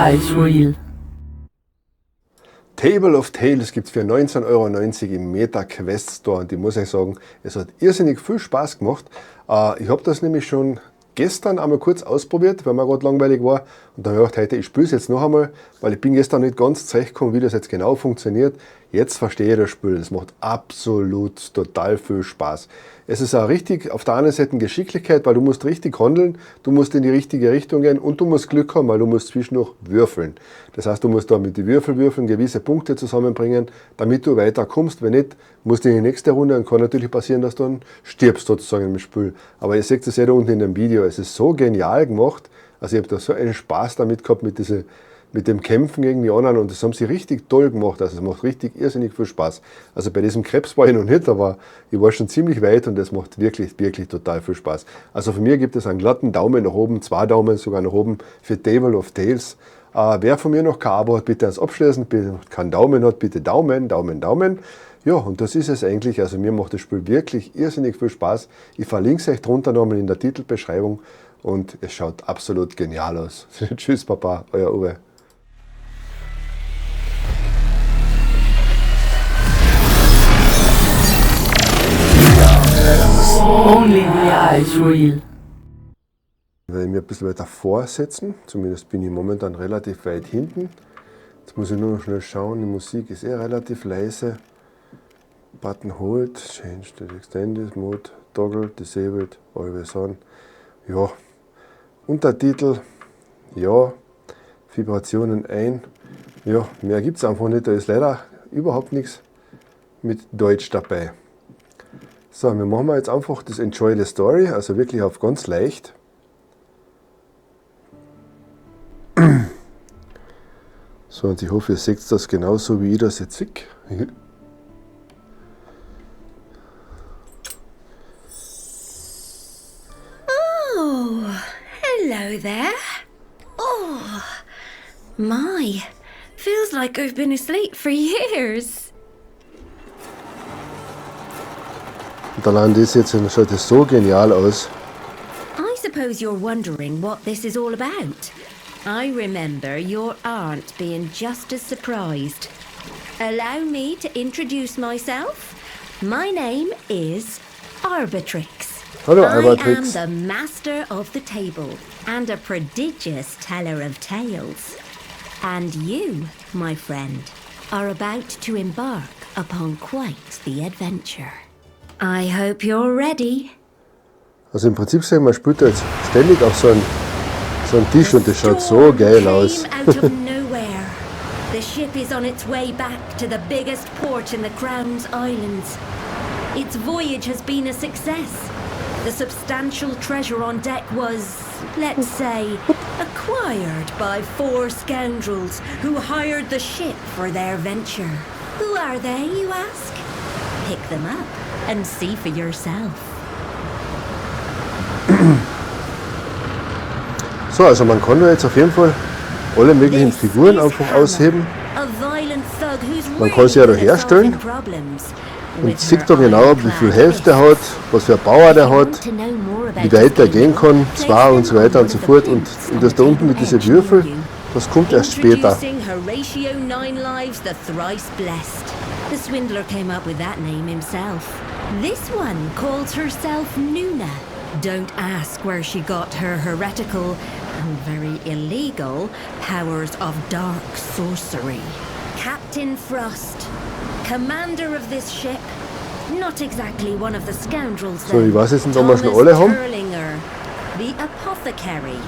is real. Table of Tales gibt es für 19,90 € im Meta Quest Store und ich muss euch sagen, es hat irrsinnig viel Spaß gemacht. Ich habe das nämlich schon gestern einmal kurz ausprobiert, weil mir gerade langweilig war und dann habe ich gedacht, heute ich spiele es jetzt noch einmal, weil ich bin gestern nicht ganz zurechtgekommen, wie das jetzt genau funktioniert. Jetzt verstehe ich das Spiel, es macht absolut total viel Spaß. Es ist auch richtig, auf der einen Seite Geschicklichkeit, weil du musst richtig handeln, du musst in die richtige Richtung gehen und du musst Glück haben, weil du musst zwischendurch würfeln. Das heißt, du musst da mit den Würfeln gewisse Punkte zusammenbringen, damit du weiterkommst. Wenn nicht, musst du in die nächste Runde und kann natürlich passieren, dass du dann stirbst sozusagen im Spiel. Aber ihr seht es ja da unten in dem Video, es ist so genial gemacht, also ich habe da so einen Spaß damit gehabt mit dem Kämpfen gegen die anderen und das haben sie richtig toll gemacht, also es macht richtig irrsinnig viel Spaß. Also bei diesem Krebs war ich noch nicht, aber ich war schon ziemlich weit und das macht wirklich total viel Spaß. Also von mir gibt es einen glatten Daumen nach oben, 2 Daumen sogar nach oben für Table of Tales. Wer von mir noch kein Abo hat, bitte ans Abschließen, wer keinen Daumen hat, bitte Daumen. Ja, und das ist es eigentlich, also mir macht das Spiel wirklich irrsinnig viel Spaß. Ich verlinke es euch drunter nochmal in der Titelbeschreibung und es schaut absolut genial aus. Tschüss Papa, euer Uwe. Only the is real. Ich werde mich ein bisschen weiter vorsetzen, zumindest bin ich momentan relativ weit hinten. Jetzt muss ich nur noch schnell schauen, die Musik ist relativ leise. Button hold, change the extended mode, toggle, disabled, always on. Ja, Untertitel, ja, Vibrationen ein. Ja, mehr gibt es einfach nicht, da ist leider überhaupt nichts mit Deutsch dabei. So, wir machen jetzt einfach das Enjoy the Story, also wirklich auf ganz leicht. So, und ich hoffe, ihr seht das genauso wie ich das jetzt sehe. Oh, hello there. Oh, my, feels like I've been asleep for years. Und allein das jetzt schaut das so genial aus. I suppose you're wondering what this is all about. I remember your aunt being just as surprised. Allow me to introduce myself. My name is Arbitrix. Hallo I am Arbitrix. the master of the table and a prodigious teller of tales. And you, my friend, are about to embark upon quite the adventure. I hope you're ready. Also im Prinzip sehen wir, spielt jetzt ständig auf so einen Tisch und das schaut so geil aus. Out of nowhere. The ship is on its way back to the biggest port in the Crown's Islands. Its voyage has been a success. The substantial treasure on deck was, let's say, acquired by 4 scoundrels who hired the ship for their venture. Who are they, you ask? Pick them up and see for yourself. So, also man kann da jetzt auf jeden Fall alle möglichen Figuren einfach ausheben. Man kann sie ja da herstellen und sieht da genau, wie viel Hälfte er hat, was für ein Bauer der hat, wie weit er gehen kann, 2 und so weiter und so fort. Und das da unten mit diesen Würfeln, das kommt erst später. The swindler came up with that name himself. This one calls herself Nuna. Don't ask where she got her heretical and very illegal powers of dark sorcery. Captain Frost, commander of this ship. Not exactly one of the scoundrels So, ich weiß jetzt nicht, ob wir schon Thomas alle haben. Turlinger, the apothecary.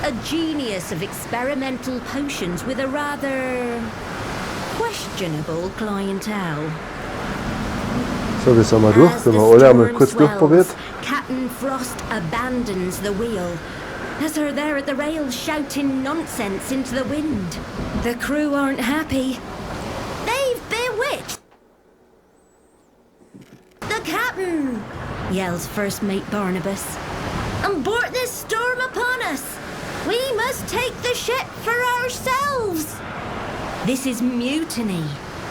A genius of experimental potions with a rather questionable clientele. So, wie sind wir durch? Wir haben alle einmal kurz durchprobiert. Captain Frost abandons the wheel. As her there at the rails shouting nonsense into the wind. The crew aren't happy. They've bewitched the captain, yells First Mate Barnabas. Abort this storm upon us. We must take the ship for ourselves. This is mutiny.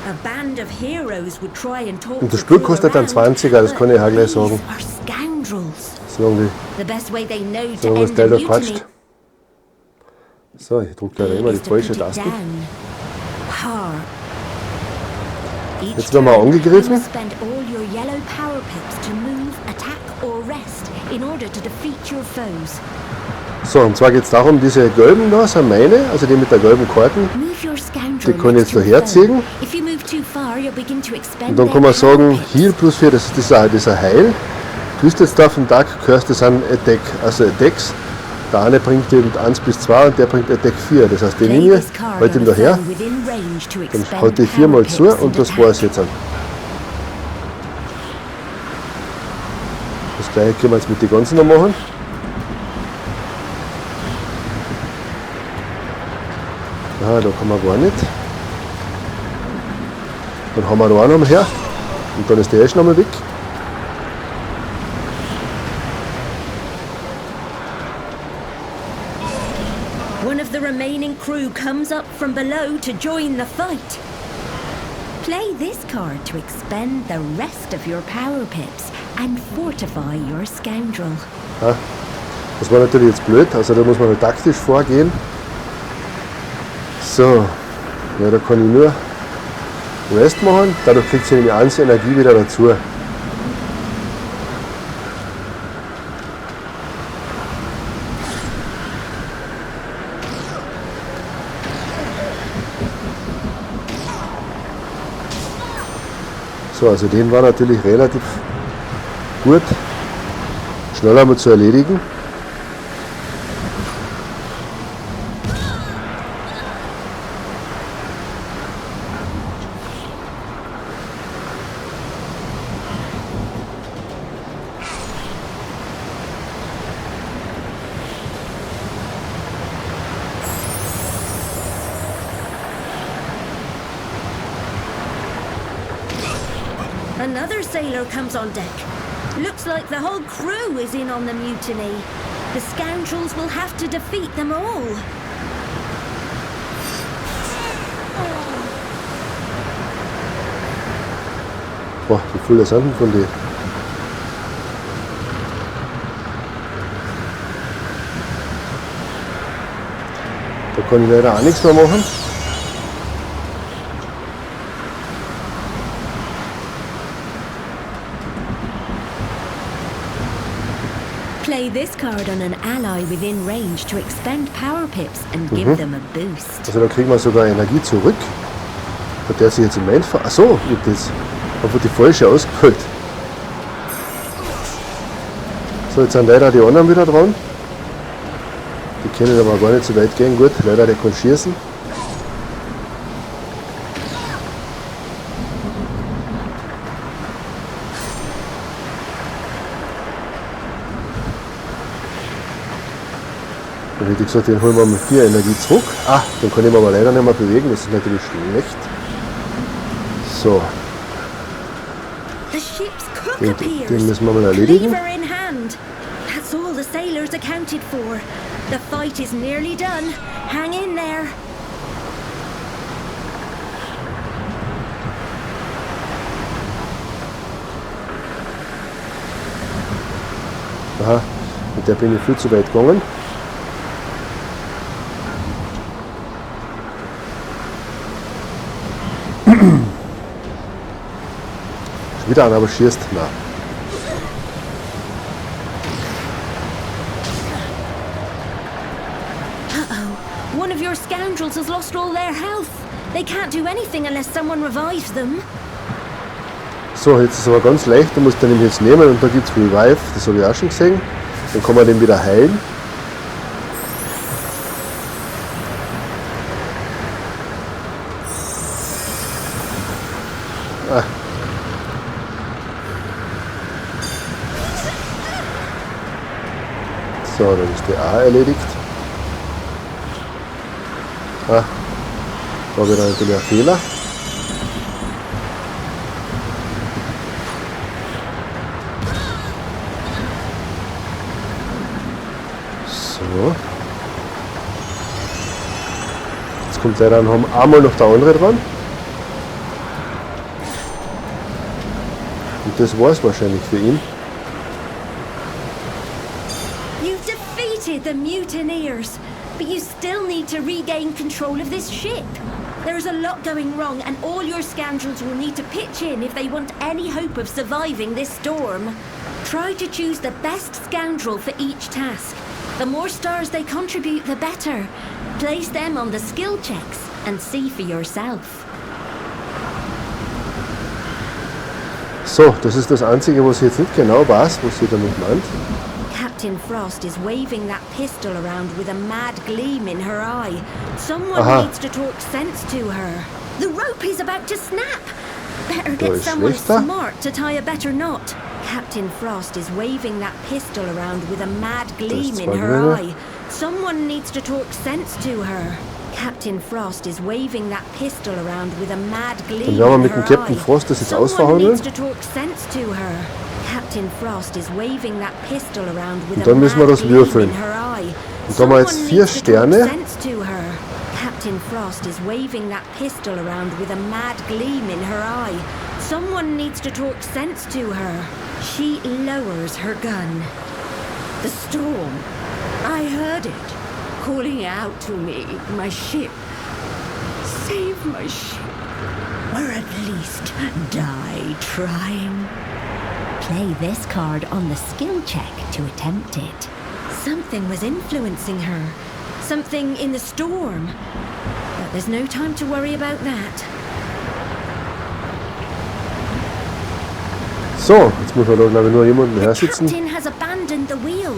A band of heroes would try and talk. Und das Spiel kostet dann 20er, das kann ich auch gleich sagen. Scoundrels. Solange The best way they know to das end Geld a quatscht. mutiny. So, ich drücke leider immer die falsche Taste. Jetzt werden wir angegriffen. So, und zwar geht es darum, diese gelben da sind meine, also die mit der gelben Karten, die kann ich jetzt da herziehen. Und dann kann man sagen, Heal plus 4, das ist dieser Heil. Twisted Stuff und Dark Curse, das sind Attack, also Attacks. Der eine bringt eben 1 bis 2 und der bringt Attack 4. Das heißt, den nehme ich, halte ihn da her, dann halte ich 4 mal zu und das war es jetzt. Das gleiche können wir jetzt mit den ganzen noch machen. Ah, da kann man gar nicht. Dann haben wir da auch noch mal her und dann ist der erst noch mal weg. One of the remaining crew comes up from below to join the fight. Play this card to expend the rest of your power pips and fortify your scoundrel. Ja, das war natürlich jetzt blöd, also da muss man halt taktisch vorgehen. So, ja, da kann ich nur Rest machen, dadurch kriegt sie nämlich 1 Energie wieder dazu. So, also den war natürlich relativ gut, schnell einmal zu erledigen. Another sailor comes on deck. Looks like the whole crew is in on the mutiny. The scoundrels will have to defeat them all. Boah, wie viele sind denn von denen? Da kann ich leider auch nichts mehr machen. Play this card on an ally within range to expend power pips and give them a boost. Also da kriegen wir sogar Energie zurück. Hat der sich jetzt im Endfall. Achso, ich habe das einfach die falsche ausgefüllt. So, jetzt sind leider die anderen wieder dran. Die können aber gar nicht so weit gehen. Gut, leider der kann schießen. Dann hätte ich gesagt, den holen wir mit 4 Energie zurück. Ah, den kann ich mir aber leider nicht mehr bewegen, das ist natürlich schlecht. So. Den müssen wir mal erledigen. That's all the sailors accounted for. The fight is nearly done. Hang in there. Aha, mit der bin ich viel zu weit gegangen. Wieder einer, aber schießt. Nein. Uh-oh. One of your scoundrels has lost all their health. They can't do anything unless someone revives them. So, jetzt ist es aber ganz leicht. Du musst den nämlich jetzt nehmen und da gibt es Revive. Das habe ich auch schon gesehen. Dann kann man den wieder heilen. Ah. So, dann ist der auch erledigt. Ah, da habe ich dann natürlich einen Fehler. So. Jetzt kommt leider einmal noch der andere dran. Und das war es wahrscheinlich für ihn. The mutineers. But you still need to regain control of this ship. There is a lot going wrong, and all your scoundrels will need to pitch in if they want any hope of surviving this storm. Try to choose the best scoundrel for each task. The more stars they contribute, the better. Place them on the skill checks and see for yourself. So, das ist das Einzige, was ich jetzt nicht genau weiß, was sie damit meint. Captain Frost is waving that pistol around with a mad gleam in her eye. Someone Aha. needs to talk sense to her. The rope is about to snap. Better get ist someone schlechter. smart to tie a better knot. Captain Frost is waving that pistol around with a mad gleam in her Zwar eye. Someone needs to talk sense to her. Captain Frost is waving that pistol around with a mad gleam Dann werden wir in mit her dem Captain eye. Frost das jetzt Someone ausverhandeln. needs to talk sense to her. Captain Frost is waving that pistol around with Und a dann müssen wir mad das gleam würfeln. in her eye. Und da haben wir jetzt Someone 4 needs to talk Sterne. sense to her. Captain Frost is waving that pistol around with a mad gleam in her eye. Someone needs to talk sense to her. She lowers her gun. The storm. I heard it, calling out to me, my ship. Save my ship, or at least die trying. Play this card on the skill check to attempt it. Something was influencing her. Something in the storm. But there's no time to worry about that. So, jetzt muss man da glaube ich nur jemanden her The sitzen. captain has abandoned the wheel.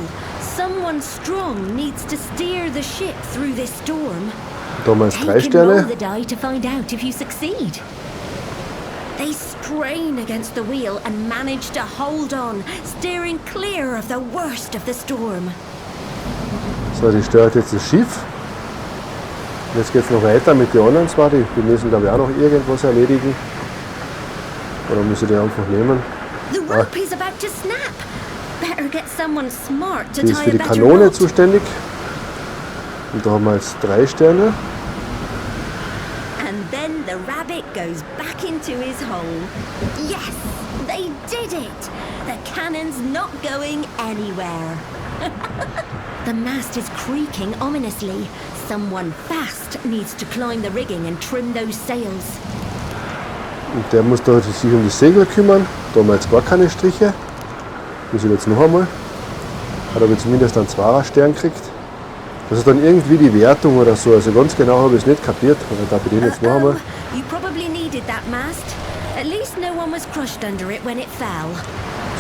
Someone strong needs to steer the ship through this storm. Da haben wir jetzt 3 Take and roll Sterne. the die to find out if you succeed. They strain against the wheel and manage to hold on, steering clear of the worst of the storm. So, die steuert jetzt das Schiff. Und jetzt geht es noch weiter mit den anderen zwei. Die müssen glaube ich auch noch irgendwas erledigen. Oder muss ich die einfach nehmen? The rope is about to snap. Better get someone smart to Die ist tie für a die better Kanone knot. zuständig. Und da haben wir jetzt 3 Sterne. And then the rabbit goes back into his hole. Yes, they did it. The cannon's not going anywhere. The mast is creaking ominously. Someone fast needs to climb the rigging and trim those sails. Und der muss da sich um die Segel kümmern. Da haben wir jetzt gar keine Striche. Muss ich jetzt noch einmal. Hat aber zumindest einen 2er Stern gekriegt. Das ist dann irgendwie die Wertung oder so. Also ganz genau habe ich es nicht kapiert. Aber da bin ich jetzt noch einmal. You probably needed that mast. At least no one was crushed under it when it fell.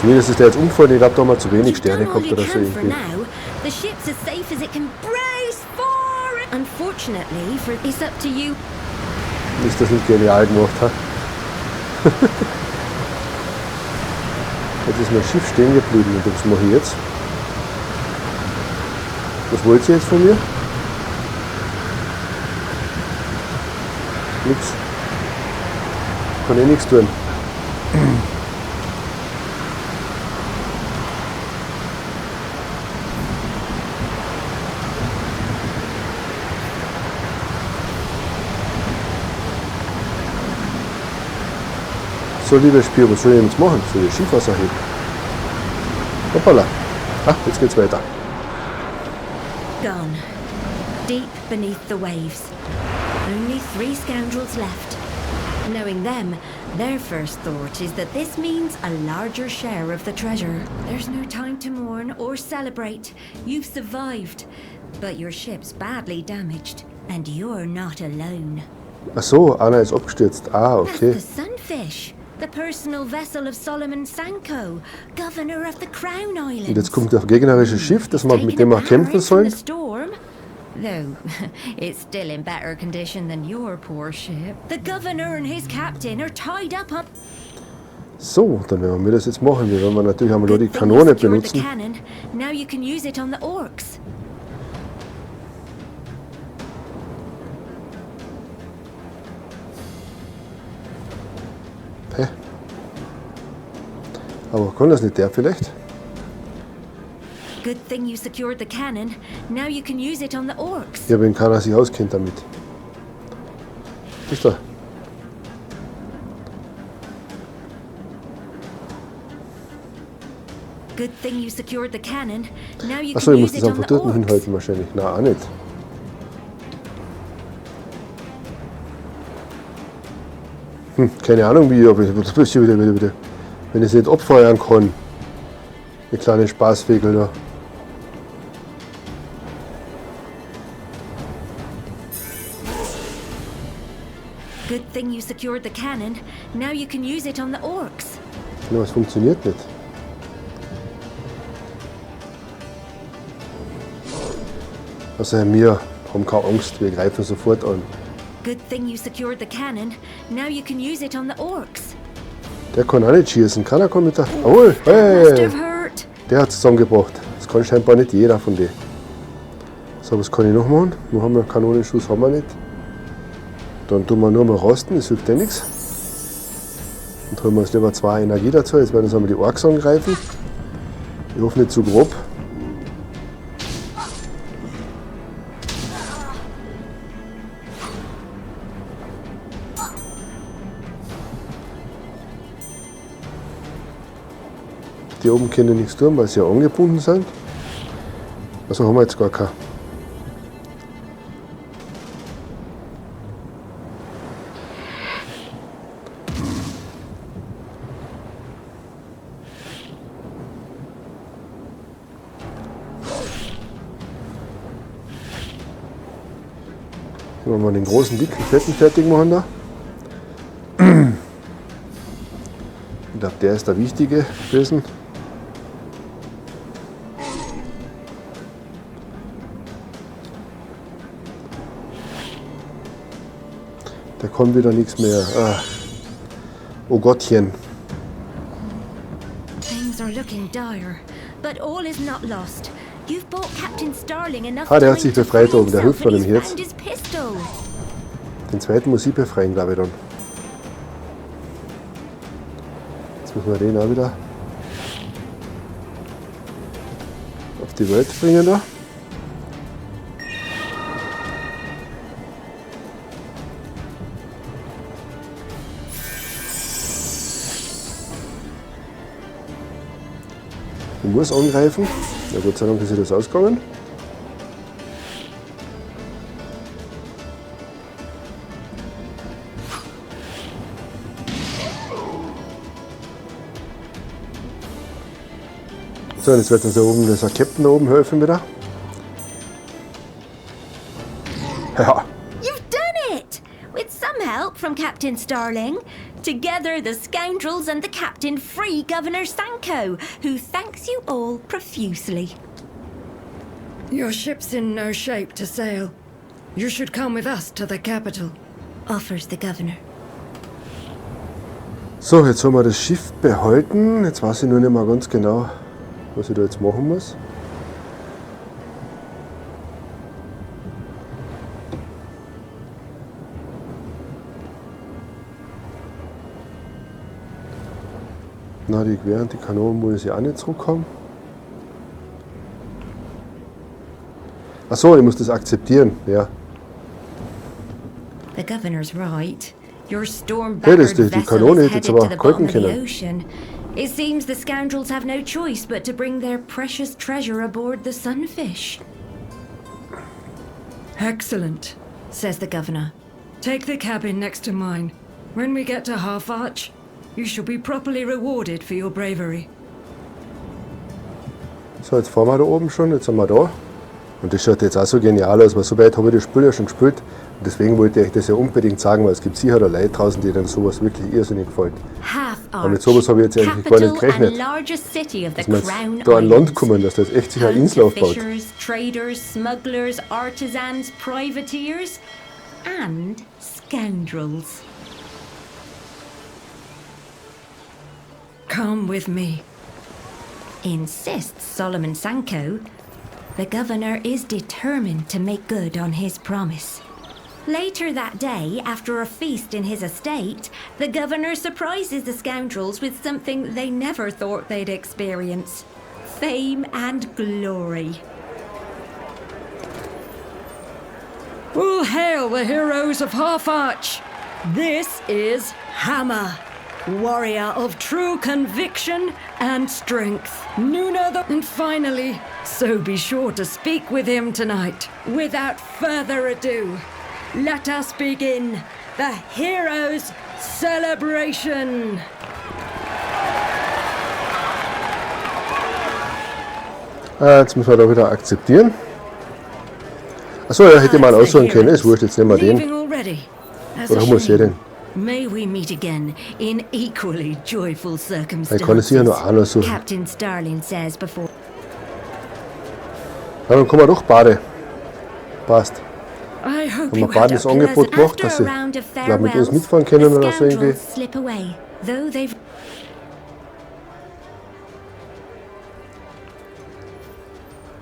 Zumindest ist der jetzt umgefallen. Ich glaube, da haben wir zu wenig You've Sterne done all gehabt you oder so can for irgendwie. now. The ship's as safe as it can. Brace for it. Unfortunately, for it's up to you. Ist das nicht genial gemacht? Ha? Jetzt ist mein Schiff stehen geblieben. Und was mache ich jetzt? Was wollt ihr jetzt von mir? Nix. Kann eh nichts tun. So, liebes Spiel, was soll ich jetzt machen? Soll ich das Schiff ausheben? Hoppala. Ah, jetzt geht's weiter. Gone. Deep beneath the waves. Only 3 scoundrels left. Knowing them, their first thought is that this means a larger share of the treasure. There's no time to mourn or celebrate. You've survived, but your ship's badly damaged, and you're not alone. Ach so, einer ist abgestürzt. Ah, That's okay. the Sunfish, the personal vessel of Solomon Sanko, governor of the Crown Islands. Und jetzt kommt das gegnerische Schiff, das wir, mit dem wir kämpfen sollen. Though it's still in better condition than your poor ship. The governor and his captain are tied up on. So, dann werden wir das jetzt machen. Wir werden natürlich einmal da die Good thing you Kanone secured the benutzen. cannon. Now you can use it on the orcs. Hä? Aber kann das nicht der vielleicht? Good thing you secured the cannon. Now you can use it on the orcs. Ja, wenn keiner sich auskennt damit. Ist da? Good thing you secured the cannon. Now you Achso, can ich muss use das it on einfach the dort orcs. hinhalten wahrscheinlich. Nein, auch nicht. Keine Ahnung wie, aber das bist du wieder. Wenn ich es nicht abfeuern kann. Die kleine Spaßvögel da. Good thing you secured the cannon. Now you can use it on the orcs. Ja, es funktioniert nicht. Also wir haben keine Angst, wir greifen sofort an. Good thing you secured the cannon. Now you can use it on the orcs. Der kann auch nicht schießen. Keiner kann mit der... Jawohl! Must Hey! have hurt. Der hat es zusammengebracht. Das kann scheinbar nicht jeder von denen. So, was kann ich noch machen? Wir haben einen Kanonenschuss, haben wir nicht. Dann tun wir nur mal rosten, das hilft ja nichts. Dann holen wir uns lieber 2 Energie dazu. Jetzt werden uns einmal die Orks angreifen. Ich hoffe nicht zu grob. Die oben können nichts tun, weil sie ja angebunden sind. Also haben wir jetzt gar keine. Wenn wir mal den großen, dicken, fetten fertig machen da. Ich glaube, der ist der wichtige gewesen. Da kommt wieder nichts mehr. Ah. Oh Gottchen. Things are looking dire, but all is not lost. You've bought Captain Starling enough Der hat time sich to befreit free oben, der himself hilft von and dem he's Herz. found his pistol. Den zweiten muss ich befreien, glaube ich dann. Jetzt müssen wir den auch wieder auf die Welt bringen da. Ich muss angreifen. Na Gott sei Dank ist das ausgegangen. So, jetzt wird uns da oben dieser Captain da oben helfen wieder. Ja. You've done it! With some help from Captain Starling. Together, the scoundrels and the captain free Governor Sanko, who thanks you all profusely. Your ship's in no shape to sail. You should come with us to the capital. Offers the governor. So, jetzt haben wir das Schiff behalten. Jetzt weiß ich nur nicht mehr ganz genau, was ich da jetzt machen muss. Na, während die Kanonen muss ich auch nicht zurückkommen. Achso, ich muss das akzeptieren, ja. The governor's right. Your Ja, das storm-battered ist die vessel Kanone, is die jetzt headed to aber the bottom halten of the können. ocean. It seems the scoundrels have no choice but to bring their precious treasure aboard the sunfish. Excellent, Says the governor. take the cabin next to mine. When we get to Half Arch, you shall be properly rewarded for your bravery. So, jetzt fahren wir da oben schon, jetzt sind wir da. Und das schaut jetzt auch so genial aus, weil so weit habe ich das Spiel ja schon gespielt. Und deswegen wollte ich euch das ja unbedingt sagen, weil es gibt sicher da Leute draußen, die dann sowas wirklich irrsinnig gefällt. Half Aber mit Arch, sowas habe ich jetzt eigentlich gar nicht capital gerechnet. and largest city of the Dass wir Crown jetzt da an Land Islands. kommen, dass da jetzt echt sicher eine Home Insel to aufbaut. fishers, traders, smugglers, artisans, privateers, and scoundrels. Come with me. Insists Solomon Sanko. The governor is determined to make good on his promise. Later that day, after a feast in his estate, the governor surprises the scoundrels with something they never thought they'd experience: fame and glory. All hail the heroes of Half Arch. This is Hammer, warrior of true conviction and strength. And finally, so be sure to speak with him tonight. Without further ado, let us begin the hero's Celebration! Jetzt müssen wir da wieder akzeptieren. Achso, ja, hätte ich mal aussuchen können. Ist wurscht, jetzt nehmen wir den. Leaving already. That's Oder a haben wir sie denn? May we meet again in equally joyful Ich kann es circumstances. sicher nur einer suchen. Captain Starling says before. Ja, dann kommen wir doch beide. Passt. I hope Haben wir you had beide das a Angebot pleasant gemacht, dass After sie a round of glaub, mit uns farewells, mitfahren können the oder so irgendwie. scoundrels slip away, though they've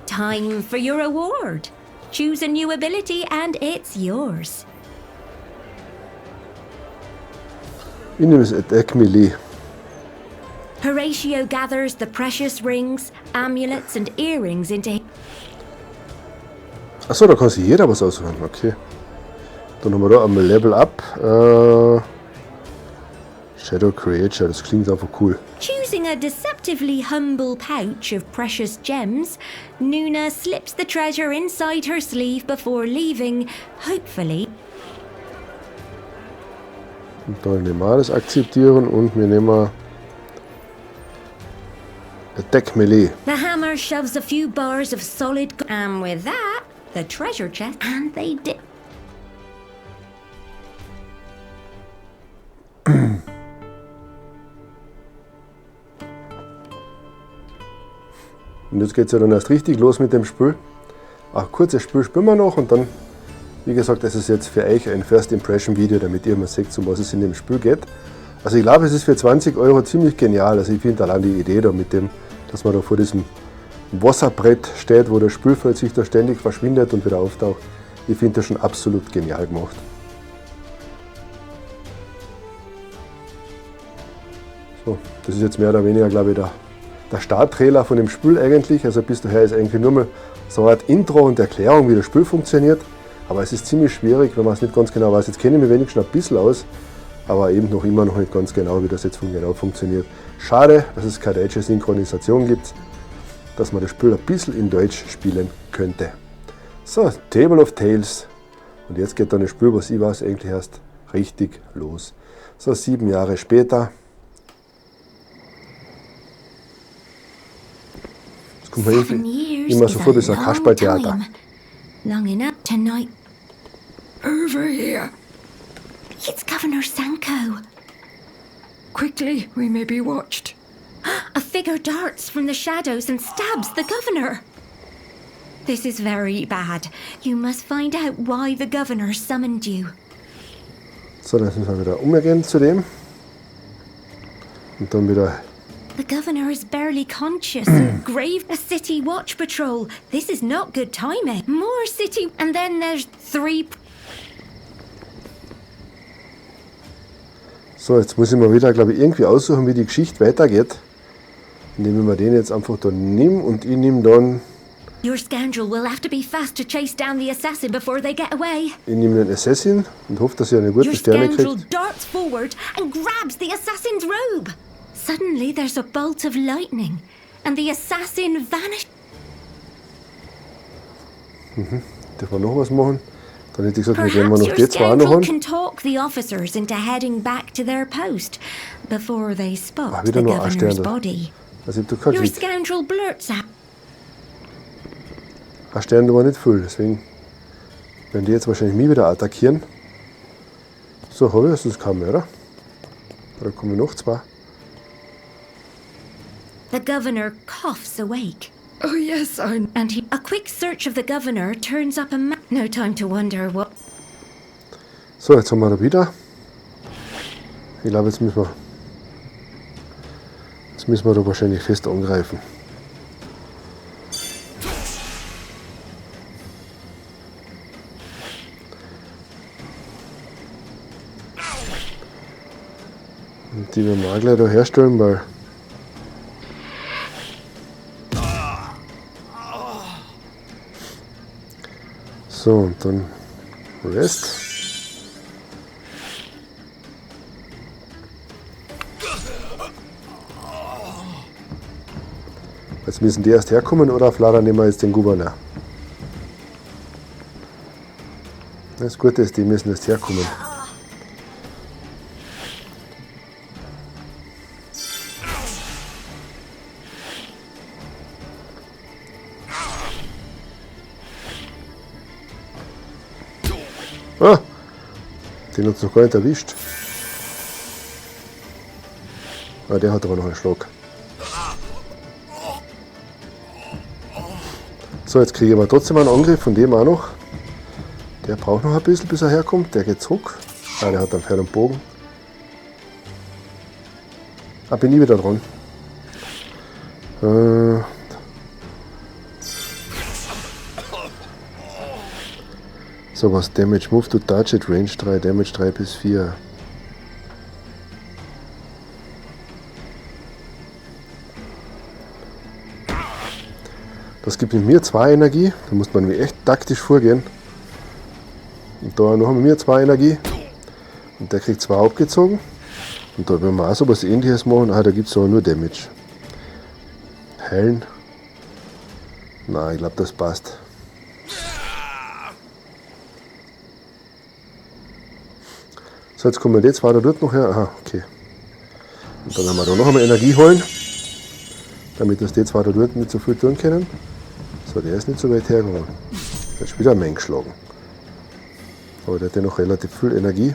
time for your award. Choose a new ability and it's yours. Ich nehme das Attack Melee. Horatio gathers the precious rings, amulets and earrings into Achso, da kann sich jeder was aussuchen. Okay. Dann haben wir da einmal Level Up. Shadow Creature, das klingt einfach cool. Choosing a deceptively humble pouch of precious gems, Nuna slips the treasure inside her sleeve before leaving, hopefully. Und dann nehmen wir das akzeptieren und wir nehmen Attack Melee. The hammer shoves a few bars of solid and with that, the treasure chest, and they did. Und jetzt geht es ja dann erst richtig los mit dem Spiel. Ein kurzes Spiel spielen wir noch und dann, wie gesagt, das ist jetzt für euch ein First Impression Video, damit ihr mal seht, um was es in dem Spiel geht. Also ich glaube, es ist für 20 € ziemlich genial. Also ich finde allein die Idee da mit dem, dass man da vor diesem Wasserbrett steht, wo das Spielfeld sich da ständig verschwindet und wieder auftaucht. Ich finde das schon absolut genial gemacht. So, das ist jetzt mehr oder weniger, glaube ich, der Starttrailer von dem Spiel eigentlich. Also bis daher ist eigentlich nur mal so eine Art Intro und Erklärung, wie das Spiel funktioniert. Aber es ist ziemlich schwierig, wenn man es nicht ganz genau weiß. Jetzt kenne ich mich wenigstens ein bisschen aus, aber eben noch immer noch nicht ganz genau, wie das jetzt genau funktioniert. Schade, dass es keine deutsche Synchronisation gibt, dass man das Spiel ein bisschen in Deutsch spielen könnte. So, Table of Tales. Und jetzt geht dann das Spiel, was ich weiß, eigentlich erst richtig los. So, 7 Jahre später. Jetzt kommt man 7 irgendwie years immer is so vor, a das ist ein long Kasperltheater. time. Long enough tonight. Over here. It's Governor Sanko. Quickly, we may be watched. A figure darts from the shadows and stabs the governor. This is very bad. You must find out why the governor summoned you. So, dann müssen wir wieder umgehen zu dem. Und dann wieder. The governor is barely conscious and grave a city watch patrol. This is not good timing. More city, and then there's 3. So, jetzt muss ich mal wieder, glaube ich, irgendwie aussuchen, wie die Geschichte weitergeht. Indem ich mir den jetzt einfach da nehme und ich nehme dann. Your scoundrel will have to be fast to chase down the assassin before they get away. Ich nehme den Assassin und hoffe, dass er eine gute Your Sterne scoundrel kriegt. darts forward and grabs the assassin's robe. Suddenly there's a bolt of lightning and the assassin vanished. Darf man noch was machen? Dann hätte ich gesagt, wir gehen mal Perhaps noch your die zwei noch scoundrel an. can talk the officers into heading back to their post before they spot wieder the nur ein governor's Stern da. body. Also ich habe keinen Your Klick. scoundrel blurts out. Ein Stern war nicht voll, deswegen werden die jetzt wahrscheinlich mich wieder attackieren. So, habe ich es, sonst kann mehr, oder? Oder kommen noch zwei? The governor coughs awake. Oh, yes, I. And a quick search of the governor turns up a no time to wonder what. So, jetzt haben wir da wieder. Ich glaube, jetzt müssen wir da wahrscheinlich fest angreifen. Und die werden wir auch gleich da herstellen, weil. So, und dann Rest. Jetzt müssen die erst herkommen oder auf Lara nehmen wir jetzt den Gouverneur. Das Gute ist, die müssen erst herkommen. Ah, den hat es noch gar nicht erwischt. Ah, der hat aber noch einen Schlag. So, jetzt kriege ich aber trotzdem einen Angriff von dem auch noch. Der braucht noch ein bisschen, bis er herkommt. Der geht zurück. Ah, der hat einen Pferd und Bogen. Ah, bin ich wieder dran. So, was Damage? Move to Target, Range 3, Damage 3 bis 4. Das gibt mit mir 2 Energie. Da muss man echt taktisch vorgehen. Und da noch mit mir 2 Energie. Und der kriegt 2 abgezogen. Und da werden wir auch so was Ähnliches machen. Ah, da gibt es aber nur Damage. Heilen. Nein, ich glaube, das passt. So, jetzt kommen die 2 da dort noch her. Aha, okay. Und dann werden wir da noch einmal Energie holen. Damit das die 2 da dort nicht so viel tun können. So, der ist nicht so weit hergegangen. Der hat wieder einen geschlagen. Aber der hat ja noch relativ viel Energie.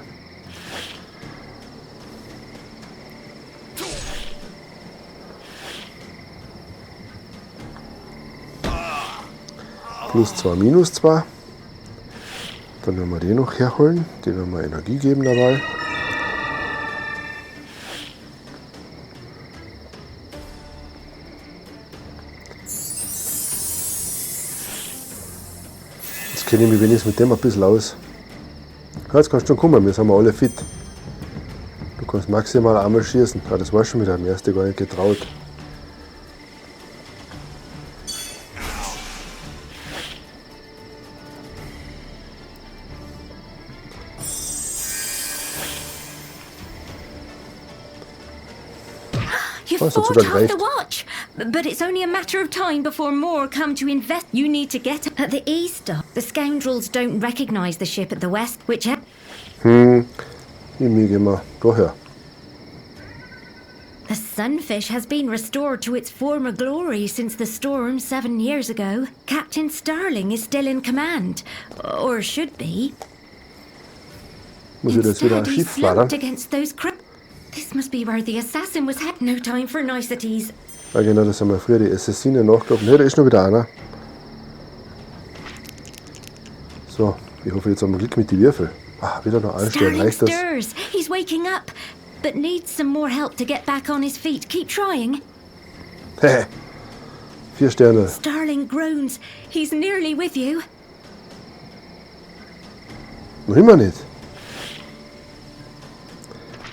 Plus 2, minus 2. Dann werden wir den noch herholen. Den werden wir Energie geben dabei. Jetzt kenne ich mich wenigstens mit dem ein bisschen aus. Ja, jetzt kannst du schon kommen, wir sind alle fit. Du kannst maximal einmal schießen. Ja, das war schon wieder am ersten gar nicht getraut. You Oh, so fought sogar off gereicht. the watch, but it's only a matter of time before more come to invest. You need to get at the east. The scoundrels don't recognize the ship at the west, which Irgendwie gehen wir daher. the Sunfish has been restored to its former glory since the storm 7 years ago. Captain Starling is still in command, or should be. Muss ich das wieder ein Instead, he Schiff fahren? slumped against those This must be where the assassin was had no time for niceties. Ja genau, das haben wir früher die Assassine nachgehabt. Ne, da ist noch wieder einer. So, ich hoffe, jetzt haben wir Glück mit den Würfeln. Ah, wieder noch einstellen, Starling reicht das? stirs. He's waking up, but needs some more help to get back on his feet. Keep trying. 4 Sterne. Starling groans. He's nearly with you. Noch immer nicht.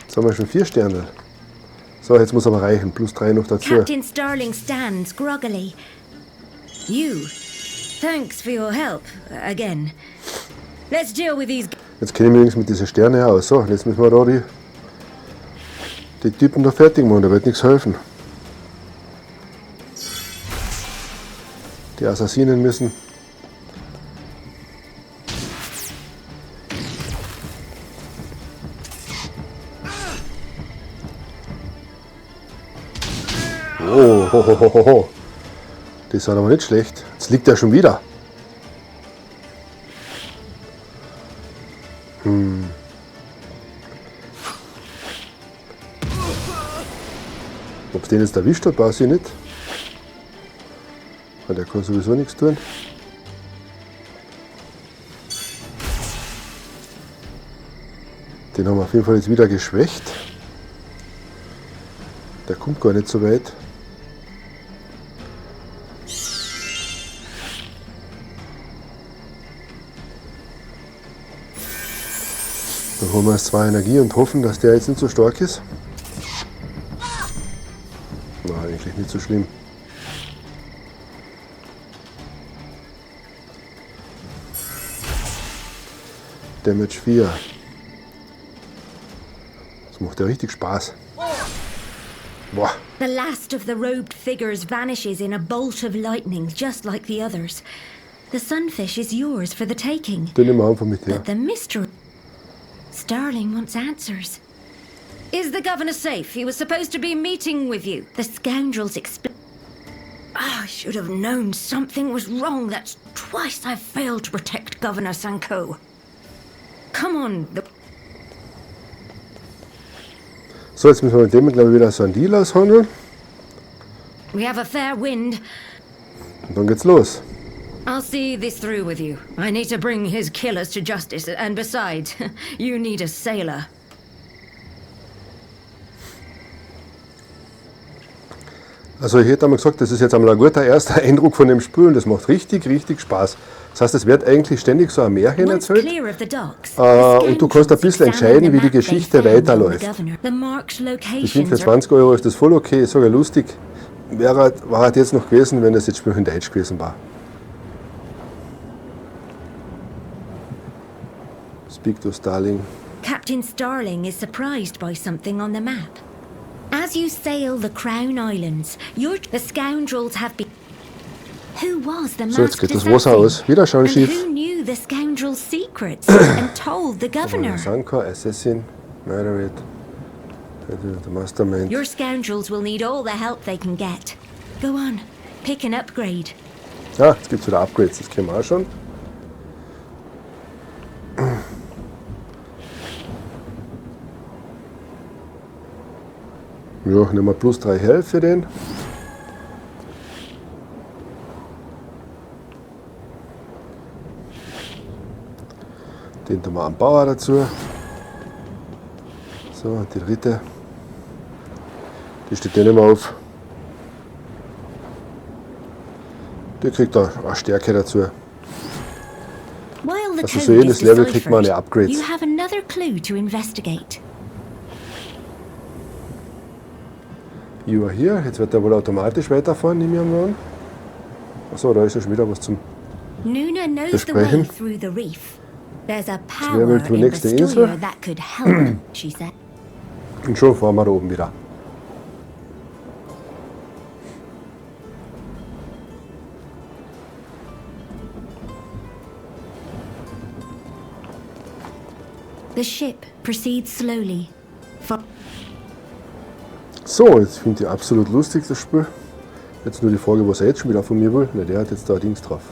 Jetzt haben wir schon 4 Sterne. So, jetzt muss aber reichen. Plus 3 noch dazu. Captain Starling stands groggily. You. Thanks for your help. Again. Let's deal with these. Jetzt kenne ich mich übrigens mit diesen Sternen aus. So, jetzt müssen wir da die Typen da fertig machen. Da wird nichts helfen. Die Assassinen müssen. Oh, ho, ho, ho, ho. Das ist aber nicht schlecht. Jetzt liegt er schon wieder. Ob es den jetzt erwischt hat, weiß ich nicht. Weil der kann sowieso nichts tun. Den haben wir auf jeden Fall jetzt wieder geschwächt. Der kommt gar nicht so weit. Dann holen wir jetzt 2 Energie und hoffen, dass der jetzt nicht so stark ist. Na, eigentlich nicht so schlimm. Damage 4. Das macht ja richtig Spaß. Boah. The last of the robed figures vanishes in a bolt of lightning, just like the others. The Sunfish is yours for the taking. Den nehmen wir einfach mit her. But the mystery. Starling wants answers. Is the governor safe? He was supposed to be meeting with you. The scoundrels explain. I should have known something was wrong. That's twice I've failed to protect Governor Sanko. Come on. So, jetzt müssen wir mit dem, glaube ich, wieder so einen Deal aushandeln. We have a fair wind. Und dann geht's los. I'll see this through with you. I need to bring his killers to justice, and besides, you need a sailor. Also ich hätte einmal gesagt, das ist jetzt einmal ein guter erster Eindruck von dem Spiel und das macht richtig, richtig Spaß. Das heißt, es wird eigentlich ständig so ein Märchen erzählt und du kannst ein bisschen entscheiden, wie die Geschichte weiterläuft. Ich finde, für 20 € ist das voll okay. Ich sage, lustig war halt jetzt noch gewesen, wenn das jetzt Spiel in Deutsch gewesen war. Speak to Starling. Captain Starling is surprised by something on the map. As you sail the Crown Islands, the scoundrels have been... Who was the So, jetzt geht masked das Wasser assassin? aus. Wieder schauen And schief. who knew the scoundrels' secrets and told the governor? Sanka, Assassin, Murdered, the Mastermind. Your scoundrels will need all the help they can get. Go on, pick an upgrade. Ah, jetzt gibt es wieder Upgrades, das kennen wir auch schon. Ja, nehmen wir plus 3 Health für den. Den tun wir einen Bauer dazu. So, und die dritte. Die steht ja nicht mehr auf. Die kriegt da eine Stärke dazu. While the Also so code jedes is Level kriegt man eine deciphered, Upgrades. you have another clue to investigate. You are here. Jetzt wird er wohl automatisch weiterfahren, nehme ich einmal an. Achso, da ist ja schon wieder was zum... Nuna knows the way Besprechen. through the reef. There's a wäre wohl power die in nächste the Insel. Spiel that could help, she said. Und schon fahren wir da oben wieder. The ship proceeds slowly. So, jetzt finde ich absolut lustig das Spiel. Jetzt nur die Frage, was er jetzt schon wieder von mir will. Na, der hat jetzt da Dings drauf.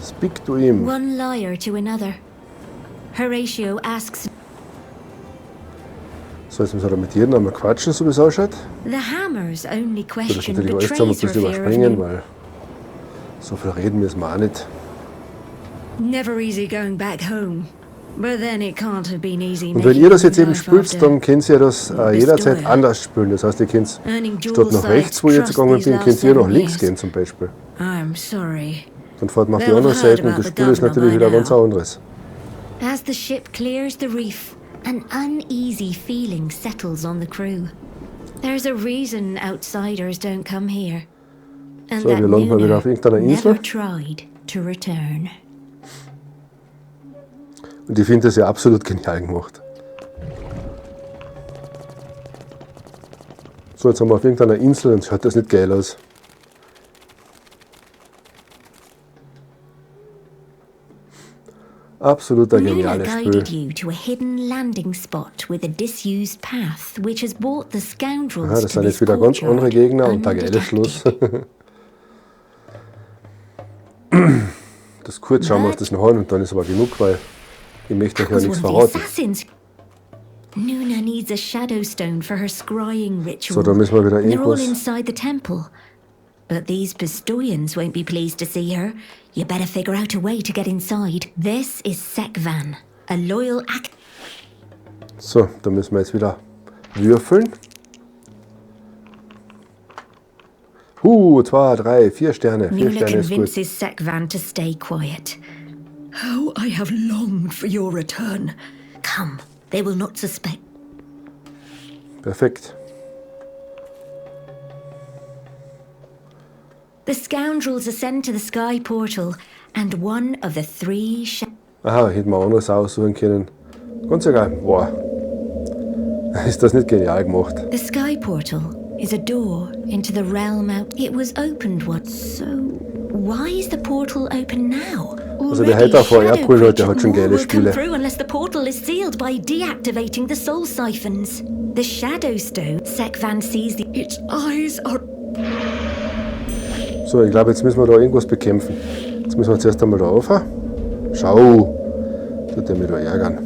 Speak to him. One liar to another. Horatio asks, So, jetzt müssen wir da mit jedem einmal quatschen, so wie es ausschaut. the Hammer's only So, das question natürlich alles zusammen ein betrays her bisschen fear of überspringen, Nuna. weil so viel reden müssen wir auch nicht. Never easy going back home. But then it can't have been easy. Und wenn ihr das jetzt eben spielt, dann könnt ihr das jederzeit anders spielen. Das heißt, ihr könnt statt nach rechts, wo ich jetzt gegangen bin, könnt ihr nach links gehen zum Beispiel. I'm sorry. Dann fahrt man auf die andere Seite und das Spiel ist natürlich wieder ganz anderes. As the ship clears the reef, an uneasy feeling settles on the crew. There's a reason outsiders don't come here. And So, that wir landen mal wieder auf Nuna irgendeiner Insel. never tried to return. Und ich finde das ja absolut genial gemacht. So, jetzt haben wir auf irgendeiner Insel und schaut das nicht geil aus. Absolut ein Nuna geniales guided Spiel. you to a hidden landing spot with a disused path, which has brought the scoundrels Aha, das to sind this jetzt wieder ganz andere courtyard Gegner und der geile Schluss. undetected. Das kurz schauen wir uns das noch an und dann ist aber genug, weil ich möchte euch ja Was nichts one of the verraten. assassins. Nuna needs a shadow stone for her scrying ritual. So, da müssen wir wieder And they're all irgendwas... inside the temple. But these Pistoians won't be pleased to see her. You better figure out a way to get inside. This is Sekvan, a loyal act. So, da müssen wir jetzt wieder würfeln. 2, 3, 4 Sterne. 4 Nuna Sterne ist gut. convinces Sekvan to stay quiet. Oh, I have longed for your return. Come, they will not suspect. Perfekt. The scoundrels ascend to the sky portal, and one of the three Aha, hätten wir anderes aussuchen können. Ganz egal. Boah. Ist das nicht genial gemacht? The sky portal is a door into the realm out. It was opened once, so why is the portal open now? Also der hält auch vor Erdpool heute, der hat schon geile will come Spiele. through unless the portal is sealed by deactivating the soul siphons. The shadow stone. Sekvan sees the. Its eyes are. So, ich glaube, jetzt müssen wir da irgendwas bekämpfen. Jetzt müssen wir zuerst einmal da rauf. Schau. Tut der mich da ärgern.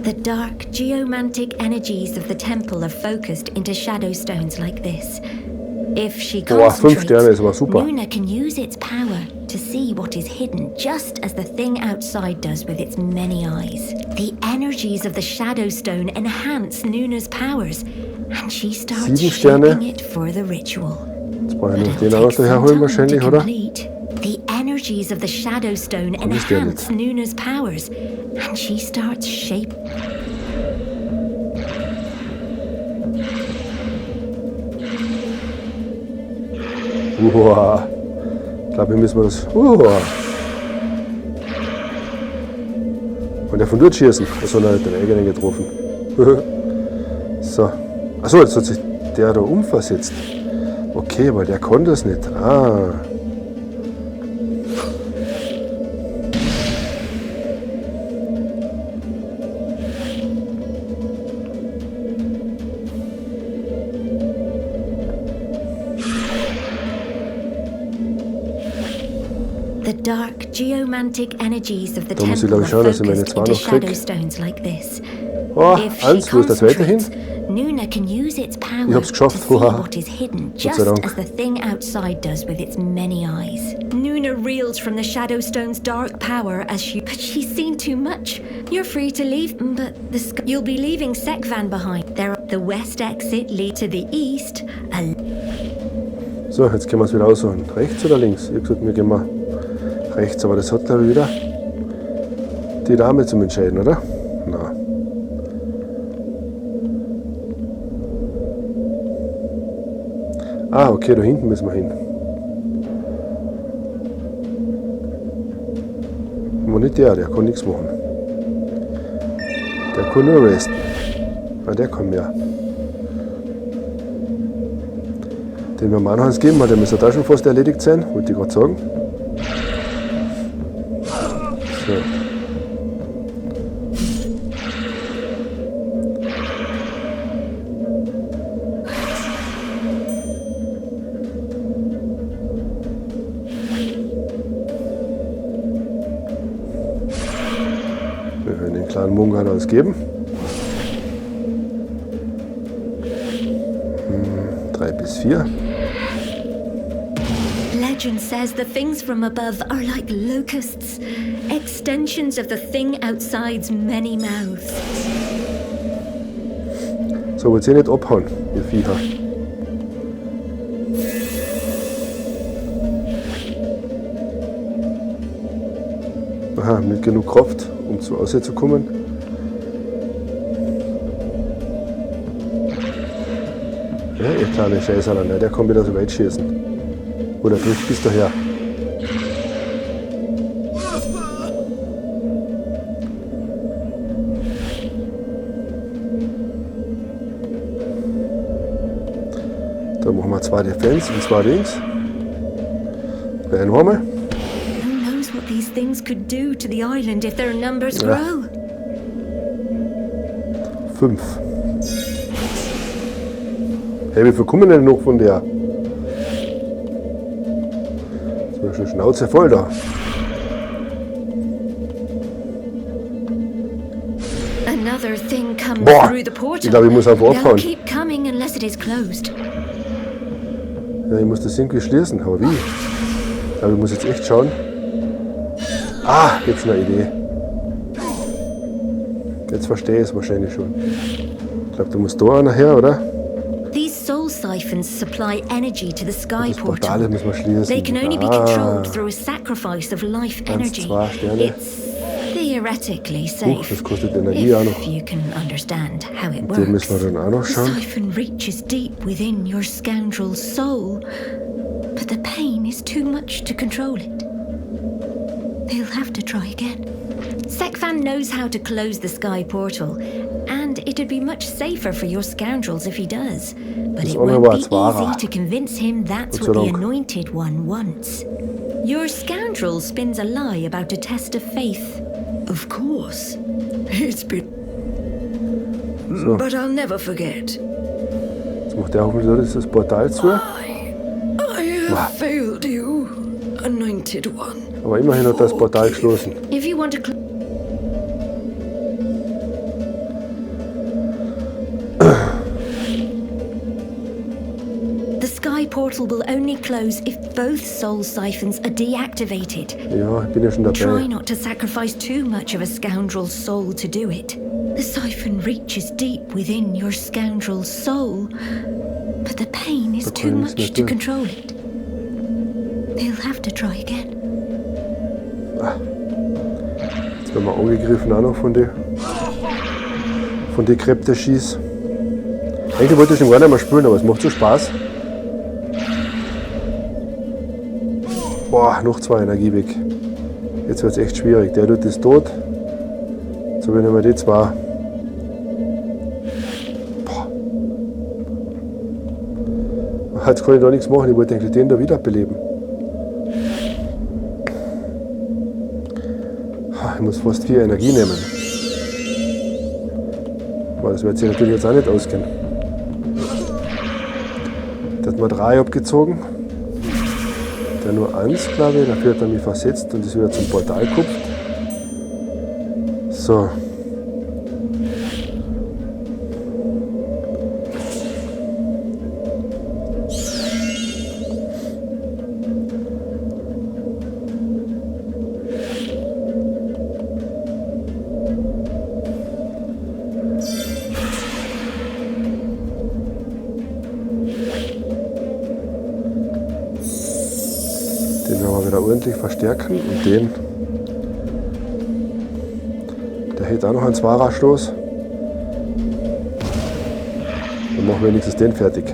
The dark geomantic energies of the temple are focused into shadow stones like this. If she Boah, 5 Sterne ist aber super. Luna can use its power to see what is hidden, just as the thing outside does with its many eyes. The energies of the shadow stone enhance Nuna's powers, and she starts 7 Sterne. shaping it for the ritual. Jetzt brauche ich noch But den it'll auch noch take some daher holen time wahrscheinlich, to oder? complete. The energies of the shadow stone ist der enhance jetzt? Nuna's powers, and she starts shaping. Uah. Ich glaube, hier müssen wir das. Uah. Und der von dort schießen. Achso, nein, den eigenen getroffen. So. Achso, jetzt hat sich der da umversetzt. Okay, weil der kann das nicht. Ah. The dark geomantic energies of the Da muss ich, temple glaub are ich, schauen, dass ich meine focused 2 into noch krieg. shadow stones like this. Oh, If she 1, wo ist der zweite hin? concentrates, Nuna can use its power Ich hab's geschafft, to see hurra. what is hidden, Gott just sei Dank. as the thing outside does with its many eyes. Nuna reels from the shadow stone's dark power as but she's seen too much. You're free to leave, but you'll be leaving Sekvan behind. The west exit leads to the east. So, jetzt können wir es wieder aussuchen. Rechts oder links? Ich habe gesagt, wir gehen mal rechts, aber das hat, glaube ich, wieder die Dame zum Entscheiden, oder? Nein. Ah, okay, da hinten müssen wir hin. Aber nicht der kann nichts machen. Der kann nur resten. Ah, der kann mehr. Den wir mal noch eins geben, weil der müsste da schon fast erledigt sein, wollte ich gerade sagen. So. Wir werden den kleinen Mungan ausgeben. 3 bis 4. Legend says the things from above are like locusts, extensions of the thing outside's many mouths. So, wollt ihr nicht abhauen, ihr Viecher. Aha, nicht genug Kraft, um zu Aussehen zu kommen. Ja, ihr kleine Scheißer, der kann wieder so weit schießen. Oder drückt bis daher. Da machen wir 2 Defense und 2 Dings. Rein haben wir. Who knows what these things could do to the island if their numbers grow? 5. Hey, wie viel kommen denn noch von der? Jetzt ist schon Schnauze voll da. Another thing comes Boah, through the portal. ich glaube, ich muss einfach They'll abhauen. keep coming unless it is closed. Ja, ich muss das irgendwie schließen, aber wie? Ich glaube, ich muss jetzt echt schauen. Ah, jetzt eine Idee. Jetzt verstehe ich es wahrscheinlich schon. Ich glaube, du musst da einer her, oder? These soul siphons supply energy to the sky Das Portal portal. müssen wir schließen. They can only be controlled through a sacrifice of life 1, energy. 2 Sterne. It's theoretically Huch, safe das kostet Energie auch noch. if you can understand how it Den müssen works. wir dann auch noch The schauen. siphon reaches deep within your scoundrel's soul, but the pain is too much to control it. They'll have to try again. Sekvan knows how to close the sky portal, and it'd be much safer for your scoundrels if he does. But Das it andere won't war be jetzt wahrer. easy to convince him that's Gott sei what the Dank. Anointed One wants. Your scoundrel spins a lie about a test of faith. Of course. It's been. So. But I'll never forget. Jetzt macht der hoffentlich das Portal zu. I have failed you. haunted one. Aber immerhin hat das Portal geschlossen. If you want to The sky portal will only close if both soul siphons are deactivated. Ja, ich bin ja schon Try dabei. not to sacrifice too much of a scoundrel's soul to do it. The siphon reaches deep within your scoundrel's soul, but the pain is too kann ich much nichts to mehr tun. control it. They'll have to try again. Jetzt werden wir angegriffen auch noch von den Kräfteschieß. Eigentlich wollte ich schon gar nicht mehr spielen, aber es macht so Spaß. Boah, noch 2 Energie weg. Jetzt wird es echt schwierig. Der tut ist tot. Jetzt habe ich nicht mehr die 2. Boah. Jetzt kann ich da nichts machen. Ich wollte eigentlich den da wiederbeleben. Ich muss fast 4 Energie nehmen. Aber das wird sich natürlich jetzt auch nicht ausgehen. Der hat mir 3 abgezogen. Der nur 1, glaube ich. Dafür hat er mich versetzt und ist wieder zum Portal gekupft. So. Den werden wir wieder ordentlich verstärken und den, der hält auch noch einen 2er-Stoß. Dann machen wir wenigstens den fertig.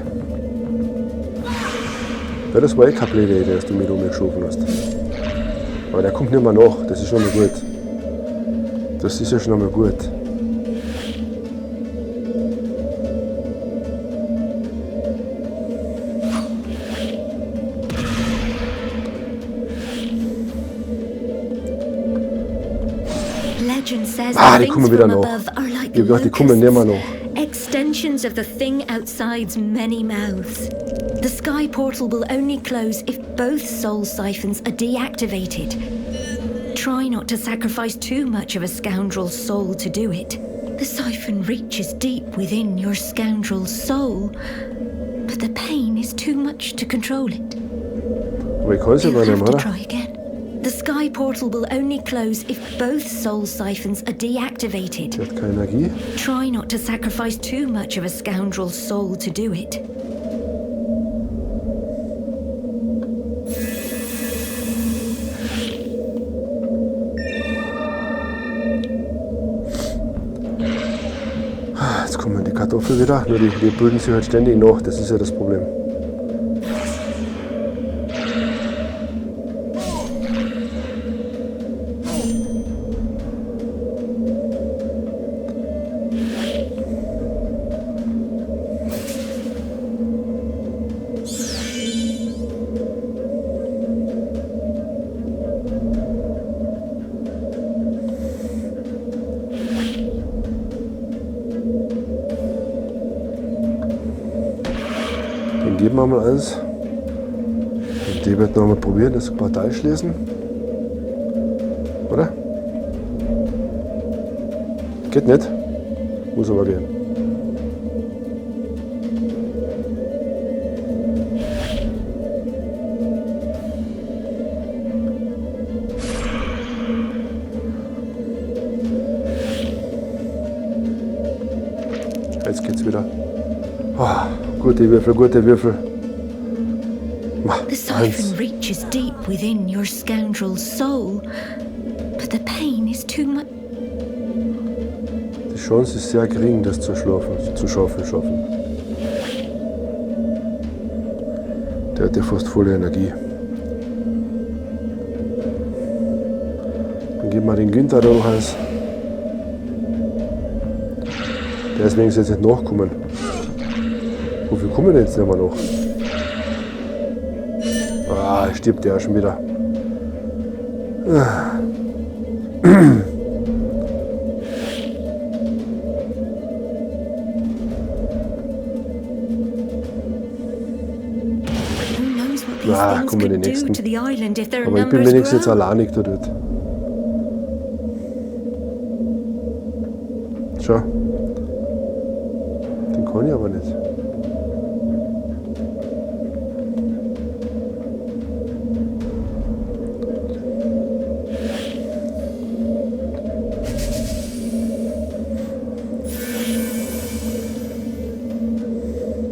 Ja, das war eh keine blöde Idee, dass du mit umgeschoben hast. Aber der kommt nicht mehr nach, das ist schon mal gut. Das ist ja schon einmal gut. Legend says Ah, die things kommen wieder from noch. above are like Ich hab gedacht, die kommen nicht mehr noch. extensions of the thing outside's many mouths. The sky portal will only close if both soul siphons are deactivated. Try not to sacrifice too much of a scoundrel's soul to do it. The siphon reaches deep within your scoundrel's soul, but the pain is too much to control it. Aber ich kann es ja You'll gar nicht have mehr, to oder? try again. The sky portal will only close if both soul siphons are deactivated. Der hat keine Energie. Try not to sacrifice too much of a scoundrel's soul to do it. Jetzt kommen die Kartoffeln wieder, nur die bilden sich halt ständig nach, das ist ja das Problem. Den geben wir mal eins. Und die wird noch mal probieren, das Portal schließen. Oder? Geht nicht. Muss aber gehen. Jetzt geht's wieder. Oh, gute Würfel, gute Würfel. The siphon reaches deep within your scoundrel's soul, but the pain is too much. Die Chance ist sehr gering, das zu schaffen. Der hat ja fast volle Energie. Dann geben wir den Günther da noch eins. Der ist wenigstens jetzt nicht nachgekommen. Wofür kommen denn jetzt nicht mehr noch? Ah, stirbt der schon wieder. Who knows what these Ah, things komm mal, could die do nächsten. to the island if their Aber ich bin numbers wenigstens jetzt grow. alleinig da dort. Schau. Den kann ich aber nicht.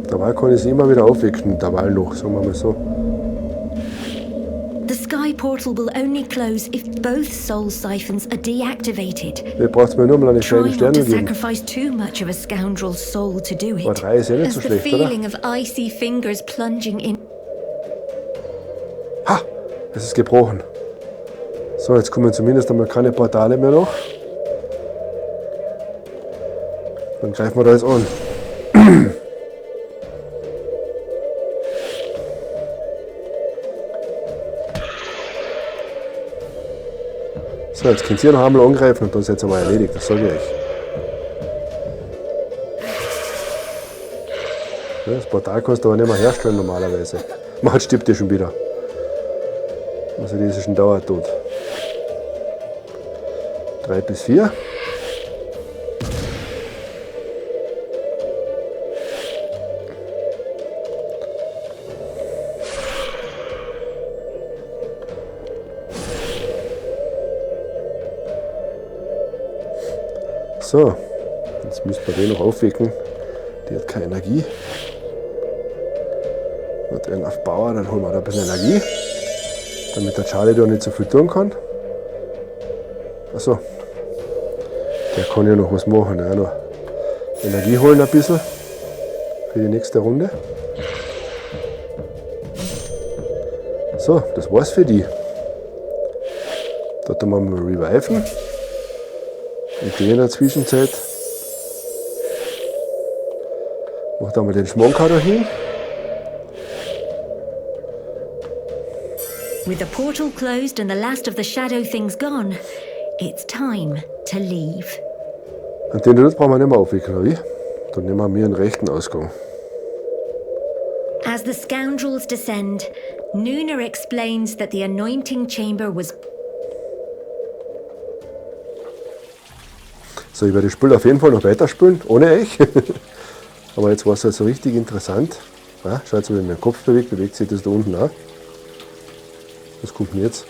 Dabei kann ich es immer wieder aufwechseln, dabei noch, sagen wir mal so. The sky portal will only close if both soul siphons are deactivated. Jetzt braucht es mir nur mal eine kleine Try not to Sterne geben. sacrifice too much of a scoundrel's soul to do Aber it. 3 ist ja nicht As so the schlecht, oder? feeling of icy fingers plunging in. Ha! Es ist gebrochen. So, jetzt kommen zumindest einmal keine Portale mehr noch. Dann greifen wir da jetzt an. So, jetzt könnt ihr noch einmal angreifen und dann ist jetzt aber erledigt, das sage ich euch. Ja, das Portal kannst du aber nicht mehr herstellen normalerweise. Man stirbt ja schon wieder. Also das ist schon Dauertod. 3 bis 4. So, jetzt müssen wir den noch aufwecken. Die hat keine Energie. Und den auf Bauer, dann holen wir da ein bisschen Energie, damit der Charlie da nicht so viel tun kann. Achso, der kann ja noch was machen. Ja, noch Energie holen ein bisschen für die nächste Runde. So, das war's für die. Da tun wir mal reviven. Und die in der Zwischenzeit macht einmal den Schmonker da hin. With the portal closed and the last of the shadow things gone, it's time to leave. Und den dort brauchen wir nicht mehr aufwickeln, oder wie? Dann nehmen wir einen rechten Ausgang. As the scoundrels descend, Nuna explains that the anointing chamber was. So, ich werde das Spiel auf jeden Fall noch weiterspielen, ohne euch. Aber jetzt war es halt so richtig interessant. Ja, schaut mal, wenn mein Kopf bewegt sich das da unten auch. Was kommt denn jetzt?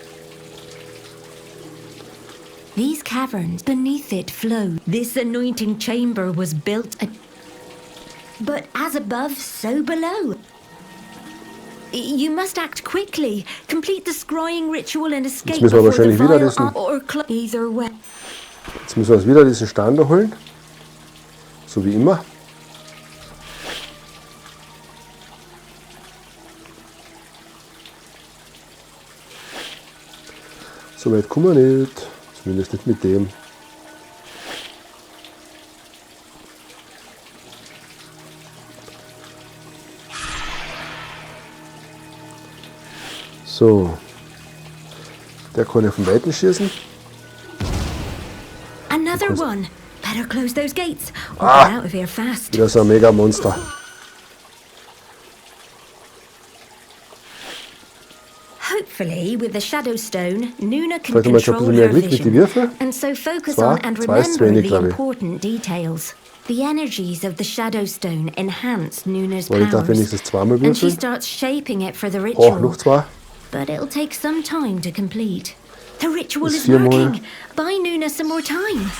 These caverns beneath it flow. This anointing chamber was built. But as above, so below. You must act quickly. Complete the scrying ritual and escape müssen wir before the wahrscheinlich wieder vile diesen- either way. Jetzt müssen wir uns wieder diesen Stand da holen. So wie immer. So weit kommen wir nicht. Zumindest nicht mit dem. So. Der kann ja von Weitem schießen. Another one. Better close those gates or get out of here fast. Wieder so ein Mega-Monster. Hopefully, with the Shadow Stone, Nuna can Vielleicht haben wir jetzt ein control bisschen mehr her Glück mit den vision Würfeln. and so focus Zwei- on and zwei ist zu remember wenig, the glaube ich. important details. The energies of the Shadow Stone enhance Nuna's Weil ich darf powers, wenigstens zweimal and she würfeln. starts shaping it for the Oh, ritual. noch zwei. But it'll take some time to complete. The ritual Das is viermal. working. Buy Nuna some more time.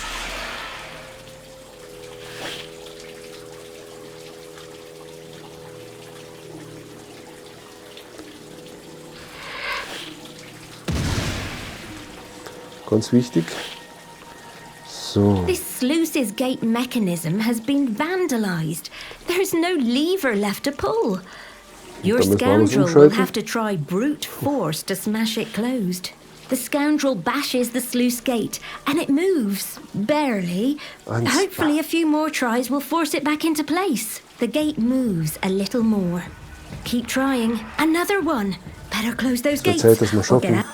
Ganz wichtig. So. This sluice's gate mechanism has been vandalized. There's no lever left to pull. Your Da müssen wir alles scoundrel will umschalten. have to try brute force to smash it closed. The scoundrel bashes the sluice gate and it moves, barely. And- Hopefully a few more tries will force it back into place. The gate moves a little more. Keep trying. Another one. Better close those wird gates. Zeit, dass wir or get schaffen. out.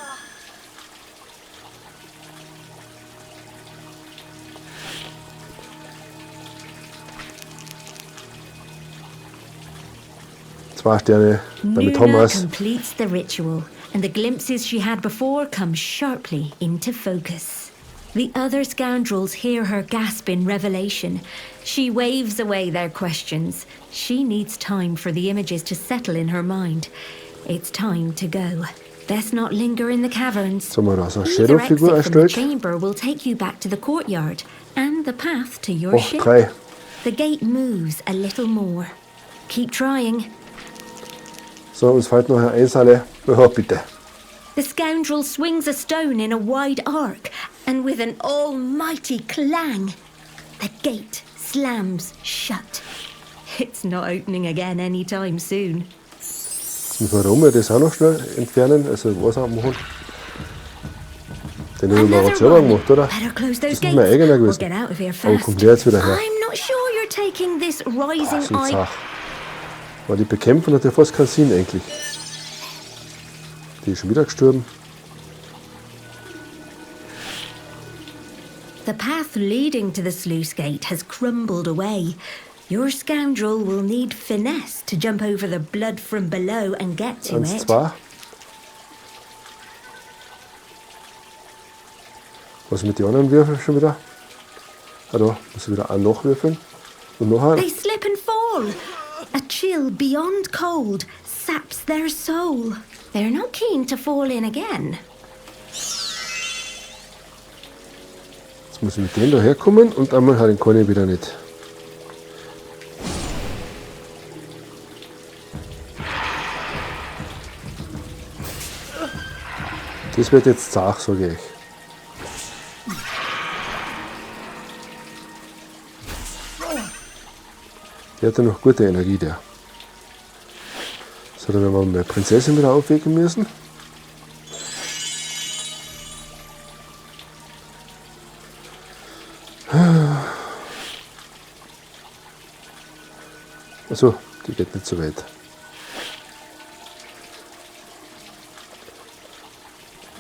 2 Sterne, damit haben wir Nuna es. completes the ritual, and the glimpses she had before come sharply into focus. The other scoundrels hear her gasp in revelation. She waves away their questions. She needs time for the images to settle in her mind. It's time to go. Best not linger in the caverns. So haben wir da so eine Either Shadow-Figur exit from the erstellt. chamber will take you back to the courtyard and the path to your Oh, ship. 3. The gate moves a little more. Keep trying. So, uns fehlt noch eine Einsaale. Ja, bitte. The scoundrel swings a stone in a wide arc, and with an almighty clang, the gate slams shut. It's not opening again anytime soon. Jetzt müssen wir da oben das auch noch schnell entfernen, also was auch machen. Den haben wir gerade selber gemacht, oder? Better close Das those ist mein gates eigener or gewesen. get out of here Aber fast. kommt der jetzt wieder her? I'm not sure you're taking this rising So eye. zach. Weil die bekämpfen hat ja fast keinen Sinn eigentlich. Die ist schon wieder gestorben. The path leading to the sluice gate has crumbled away. Your scoundrel will need finesse to jump over the blood from below and get to 1, it. 2. Was mit den anderen Würfeln schon wieder? Ah, da muss ich wieder einen nachwürfeln. Und noch einen. They slip and fall. A chill beyond cold saps their soul. They're not keen to fall in again. Jetzt muss ich mit denen da herkommen und einmal halt den kann ich wieder nicht. Das wird jetzt zart, sage ich. Der hat ja noch gute Energie, der. So, dann werden wir meine Prinzessin wieder aufwecken müssen. Achso, die geht nicht so weit.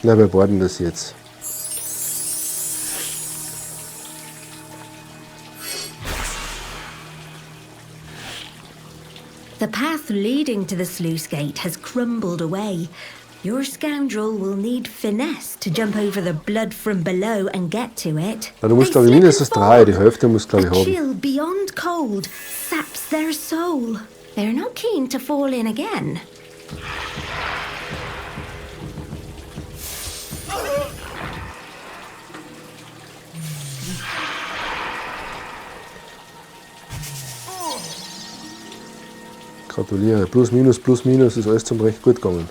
Na, wir warten das jetzt. The path leading to the sluice gate has crumbled away. Your scoundrel will need finesse to jump over the blood from below and get to it. Na, du musst, glaube ich, They slip mindestens and 3, fall. die Hälfte musst du, glaube A ich, haben. chill beyond cold saps their soul. They're not keen to fall in again. Gratuliere. Plus, minus ist alles zum recht gut gegangen.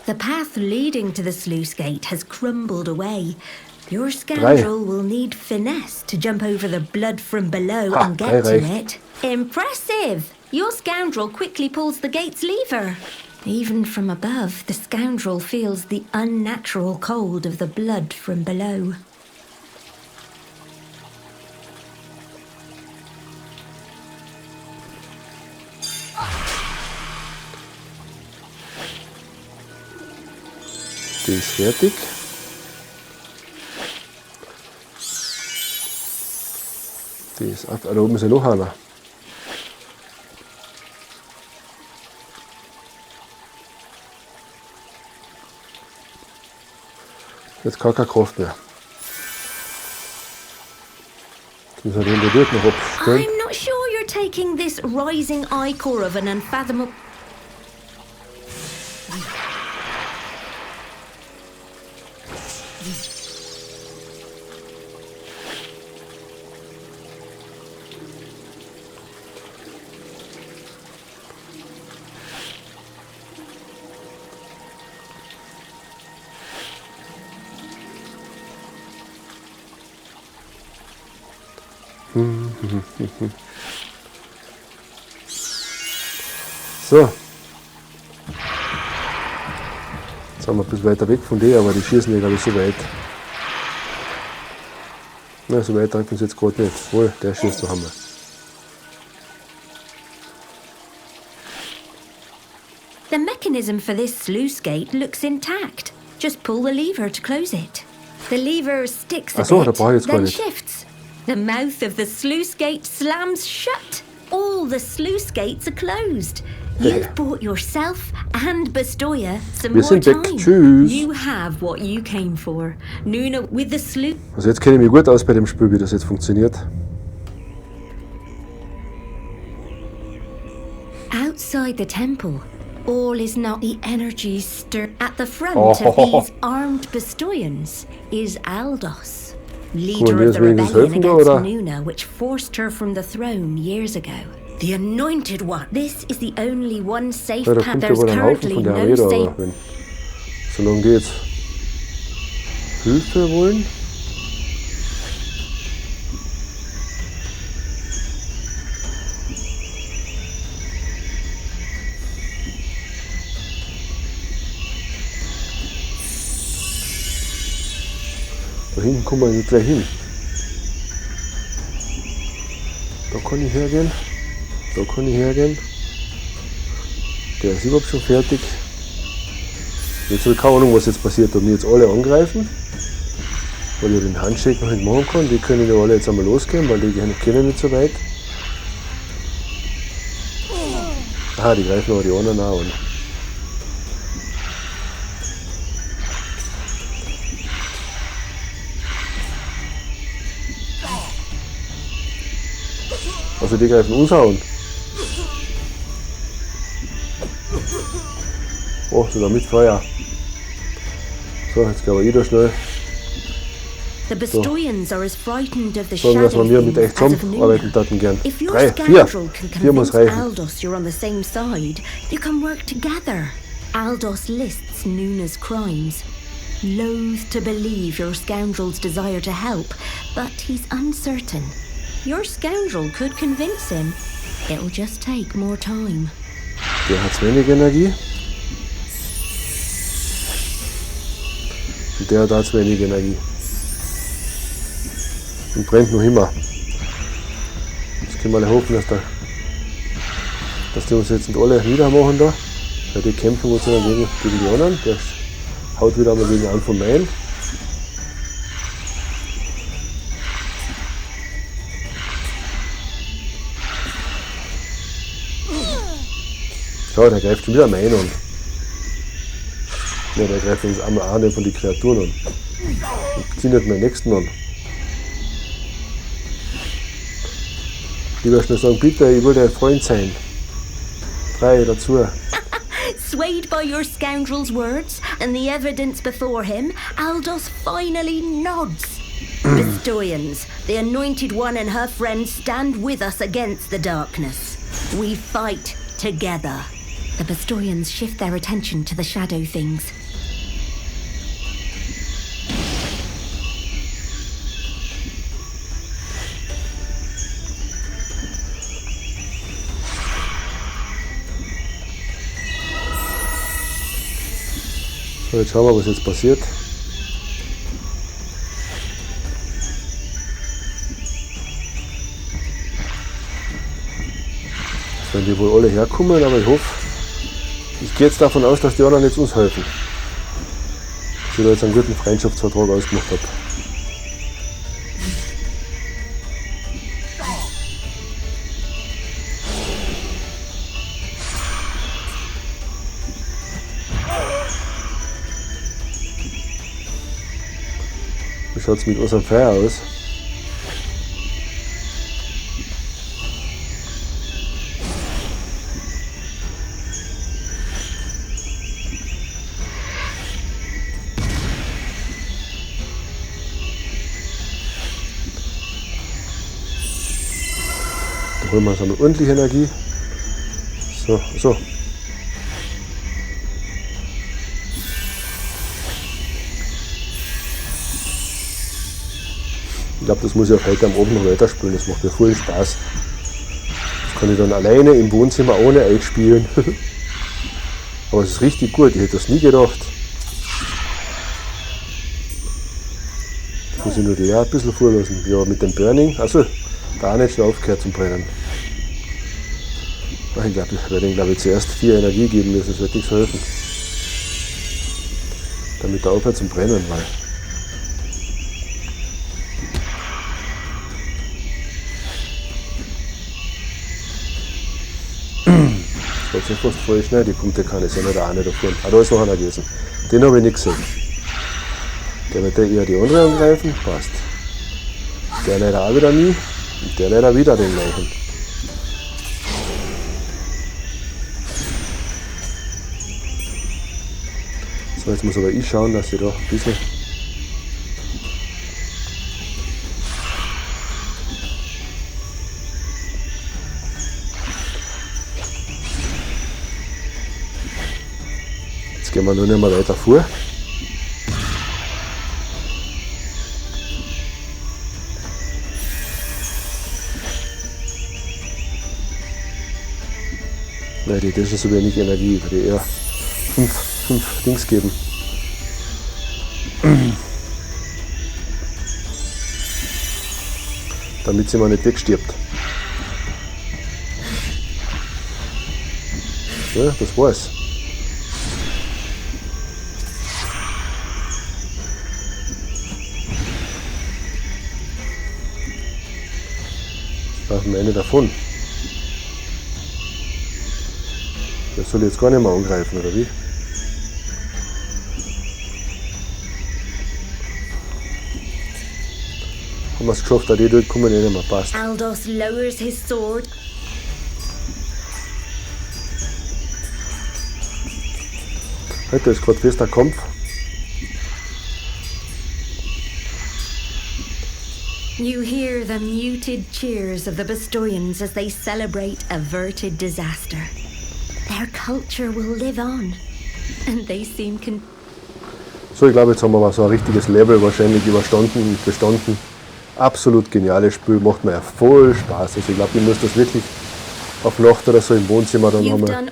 The path leading to the sluice gate has crumbled away. Your scoundrel will need finesse to jump over the blood from below Ha, and get to reicht. it. Impressive! Your scoundrel quickly pulls the gate's lever. Even from above, the scoundrel feels the unnatural cold of the blood from below. Die ist fertig. Die ist ab. Da oben ist ja noch einer. Jetzt kann keine Kraft mehr. Jetzt müssen wir den da dort noch abstellen. I'm not sure you're taking this rising ichor of an unfathomable... So. Jetzt sind wir ein bisschen weiter weg von dir, aber die schießen ja, glaube ich, so weit. Na, so weit treffen sie jetzt gerade nicht. Wohl, der schießt, da haben wir. The mechanism for this sluice gate looks intact. Just pull the lever to close it. The lever sticks a Ach so, da bit, brauche ich jetzt gar then nicht. shifts. The mouth of the sluice gate slams shut. all the sluice gates are closed. You've bought yourself and Bastoya some Wir more sind weg. time. Tschüss. You have what you came for. Nuna with the sluice. Also jetzt kenne ich mich gut aus bei dem Spiel, wie das jetzt funktioniert. Outside the temple, all is not the energy stir. At the front of these armed Bastoyans is Aldos, leader of the rebellion against Nuna, which forced her from the throne years ago. The Anointed One. This is the only one safe Ja, da path. kommt ja There's wohl ein Haufen currently von der no Armee da, safe. aber wenn so lange geht's. Hilfe wollen? Da hinten kommen wir nicht gleich hin. Da kann ich hergehen. Da kann ich hergehen. Der ist überhaupt schon fertig. Jetzt habe ich keine Ahnung, was jetzt passiert. Ob wir jetzt alle angreifen, weil ich den Handshake noch nicht machen kann. Die können ja alle jetzt einmal losgehen, weil die kennen nicht so weit. Aha, die greifen aber die anderen auch an. Also die greifen uns an. Oh, sogar mit Feuer. So, jetzt gehen wir wieder schnell. The Bastoyans are as frightened of the Sagen, dass shadow wir mit euch things as of zusammenarbeiten Nuna. taten gern. If your 3, 4. scoundrel can 4 muss convince reichen. Aldos you're on the same side, you can work together. Aldos lists Nuna's crimes. Loath to believe your scoundrel's desire to help, but he's uncertain. Your scoundrel could convince him. It'll just take more time. Der hat wenig Energie. Und der hat wenig Energie. Und brennt noch immer. Jetzt können wir hoffen, dass die uns jetzt nicht alle niedermachen da. Weil die kämpfen uns gegen die anderen. Der haut wieder einmal gegen einen von meinen. Schau, der greift schon wieder meinen an. Ja, der greift uns einmal eine von den Kreaturen an. Und zieht nicht mehr den nächsten an. Lieber schnell sagen, bitte, ich will dein Freund sein. 3 dazu. Swayed by your scoundrel's words and the evidence before him, Aldos finally nods. Bastoyans, the Anointed One and her friends stand with us against the darkness. We fight together. The Bastoyans shift their attention to the shadow things. So, jetzt schauen wir, was jetzt passiert. Jetzt werden die wohl alle herkommen, aber ich gehe jetzt davon aus, dass die anderen jetzt uns helfen. Dass ich da jetzt einen guten Freundschaftsvertrag ausgemacht habe. Wie schaut es mit unserem Feuer aus? Da holen wir uns einmal ordentlich Energie. So. Ich glaube, das muss ich auch heute am Abend noch weiterspielen. Das macht mir voll Spaß. Das kann ich dann alleine im Wohnzimmer ohne euch spielen. Aber es ist richtig gut. Ich hätte das nie gedacht. Jetzt muss ich nur die ein bisschen vorlassen. Ja, mit dem Burning. Also, da auch nicht schon aufgehört zum Brennen. Ich glaube, ich werde ihm zuerst 4 Energie geben müssen. Das wird nichts helfen. Damit er aufhört zum Brennen, weil. geht ja fast voll schnell, die kommt ja keine, ist ja nicht eine davon. Ah, da ist noch einer gewesen. Den habe ich nicht gesehen. Der wird eher die andere angreifen, passt. Der leider auch wieder nie und der leider wieder den gleichen. So, jetzt muss aber ich schauen, dass ich da ein bisschen jetzt gehen wir nur nicht mehr weiter vor. Nein, die ist schon so wenig Energie, weil die eher 5 Dings geben. Damit sie mal nicht wegstirbt. Ja, das war's. Brauchen wir eine davon. Der soll jetzt gar nicht mehr angreifen, oder wie? Haben wir es geschafft, da die durchkommen nicht mehr passt. Aldos lowers his sword. Heute ist gerade fester Kampf. You hear the muted cheers of the Bastoians as they celebrate averted disaster. Their culture will live on, and they seem So, ich glaube, jetzt haben wir mal so ein richtiges Level wahrscheinlich überstanden und bestanden. Absolut geniales Spiel, macht mir ja voll Spaß. Also ich glaube, ich muss das wirklich auf Nacht oder so im Wohnzimmer dann haben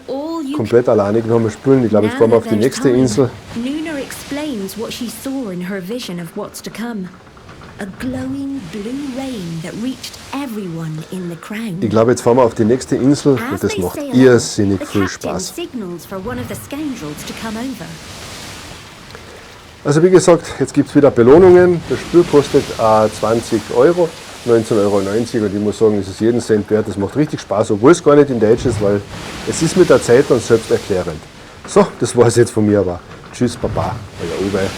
komplett alleine genommen spielen. Ich glaube, jetzt fahren wir auf die nächste Insel. Nuna explains what she saw in her vision of what's to come. A glowing blue rain that reached everyone in the crown. Ich glaube, jetzt fahren wir auf die nächste Insel und das macht irrsinnig viel Spaß. Signals for one of the scoundrels to come over. Also wie gesagt, jetzt gibt es wieder Belohnungen. Das Spiel kostet 20 Euro, 19,90 Euro und ich muss sagen, es ist jeden Cent wert. Das macht richtig Spaß, obwohl es gar nicht in Deutsch ist, weil es ist mit der Zeit dann selbst erklärend. So, das war es jetzt von mir, aber tschüss, Baba, euer Uwe.